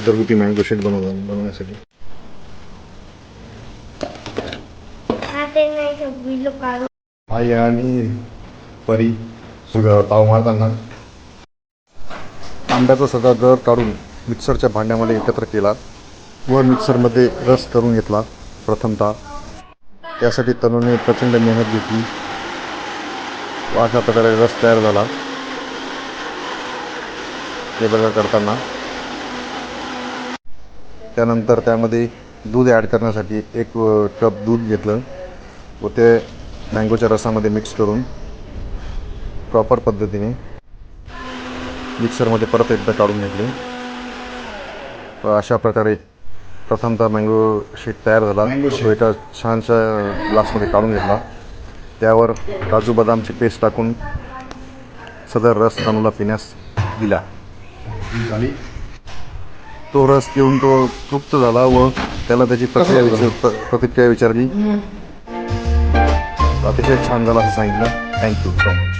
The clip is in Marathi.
घरगुती मँगो शेक बनवण्यासाठी. आई आणि परी ताव मारताना आंब्याचा सगळा गर काढून मिक्सरच्या भांड्यामध्ये एकत्र केला व मिक्सरमध्ये रस करून घेतला. प्रथमतः त्यासाठी तरुणीने प्रचंड मेहनत घेतली व अशा प्रकारे रस तयार झाला. हे बघा करताना. त्यानंतर त्यामध्ये दूध ॲड करण्यासाठी 1 कप दूध घेतलं व ते मँगोच्या रसामध्ये मिक्स करून प्रॉपर पद्धतीने मिक्सरमध्ये परत एकदा काढून घेतले व अशा प्रकारे प्रथमतः मँगो शेक तयार झाला. तो एका छानशा ग्लासमध्ये काढून घेतला. त्यावर काजू बदामची पेस्ट टाकून सदर रस तनूला पिण्यास दिला. तो रस पिऊन तो तृप्त झाला व त्याला त्याची प्रतिक्रिया विचारली. अतिशय छान झाला असं सांगितलं. Thank you so much.